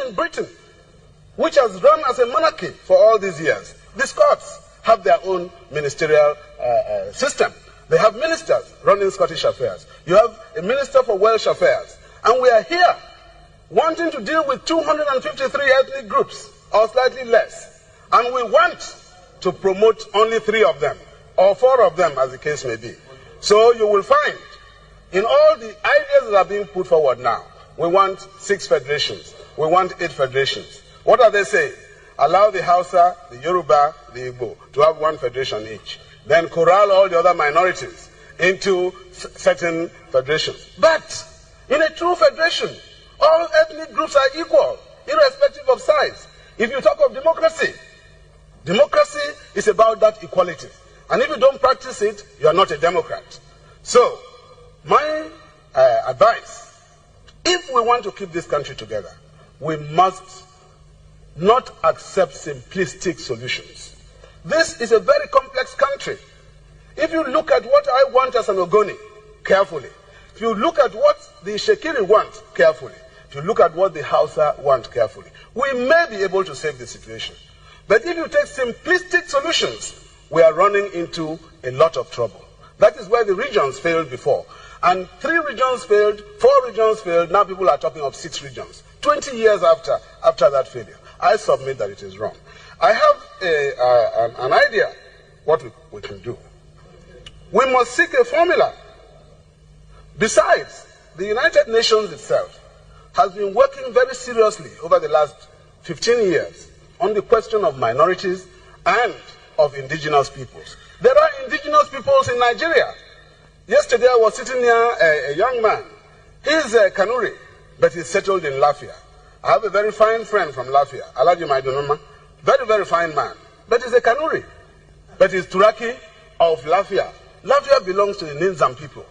in Britain, which has run as a monarchy for all these years. The Scots have their own ministerial system. They have ministers running Scottish affairs. You have a minister for Welsh affairs. And we are here wanting to deal with 253 ethnic groups, or slightly less. And we want to promote only 3 of them, or 4 of them, as the case may be. So you will find, in all the ideas that are being put forward now, we want 6 federations. We want 8 federations. What are they saying? Allow the Hausa, the Yoruba, the Igbo to have 1 federation each. Then corral all the other minorities into certain federations. But in a true federation, all ethnic groups are equal, irrespective of size. If you talk of democracy, democracy is about that equality. And if you don't practice it, you are not a Democrat. So, my advice, if we want to keep this country together, we must not accept simplistic solutions. This is a very complex country. If you look at what I want as an Ogoni, carefully, if you look at what the Shekiri want, carefully, if you look at what the Hausa want, carefully, we may be able to save the situation. But if you take simplistic solutions, we are running into a lot of trouble. That is where the regions failed before. And 3 regions failed, 4 regions failed, now people are talking of 6 regions. 20 years after that failure. I submit that it is wrong. I have an idea what we can do. We must seek a formula. Besides, the United Nations itself has been working very seriously over the last 15 years on the question of minorities and of indigenous peoples. There are indigenous peoples in Nigeria. Yesterday I was sitting near a young man. He's a Kanuri, but he's settled in Lafia. I have a very fine friend from Lafia, Alaji Maidunuma. Very, very fine man. But he's a Kanuri. But he's Turaki of Lafia. Lafia belongs to the Ninzam people.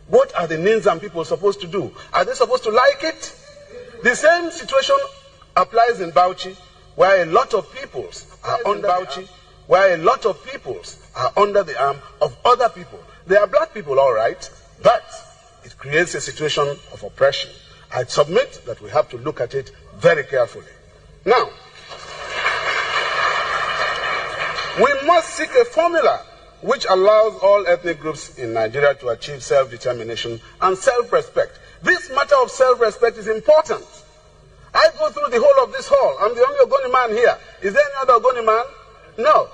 What are the Ninzam people supposed to do? Are they supposed to like it? The same situation applies in Bauchi, where a lot of peoples are under Bauchi, where a lot of peoples are under the arm of other people. They are black people, all right, but it creates a situation of oppression. I submit that we have to look at it very carefully. Now, we must seek a formula which allows all ethnic groups in Nigeria to achieve self-determination and self-respect. This matter of self-respect is important. I go through the whole of this hall. I'm the only Ogoni man here. Is there any other Ogoni man? No.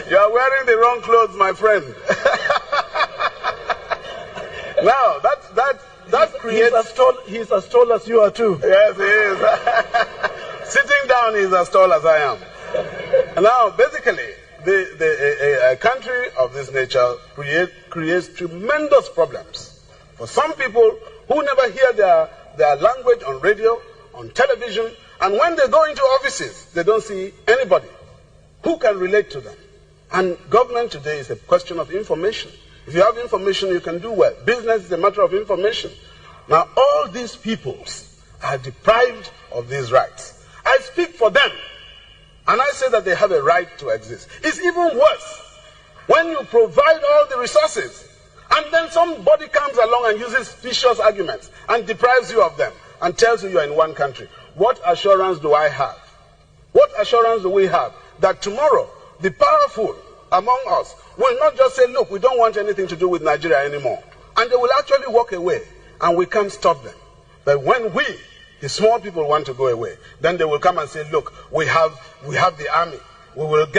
You are wearing the wrong clothes, my friend. Now, that creates... He's as tall as you are too. Yes, he is. Sitting down, he's as tall as I am. Now, basically, a country of this nature creates tremendous problems. For some people who never hear their language on radio, on television, and when they go into offices, they don't see anybody who can relate to them. And government today is a question of information. If you have information, you can do well. Business is a matter of information. Now, all these peoples are deprived of these rights. I speak for them, and I say that they have a right to exist. It's even worse when you provide all the resources, and then somebody comes along and uses specious arguments and deprives you of them and tells you are in one country. What assurance do I have? What assurance do we have that tomorrow the powerful among us will not just say, look, we don't want anything to do with Nigeria anymore, and they will actually walk away, and we can't stop them. But when we, the small people, want to go away, then they will come and say, look, we have the army. We will get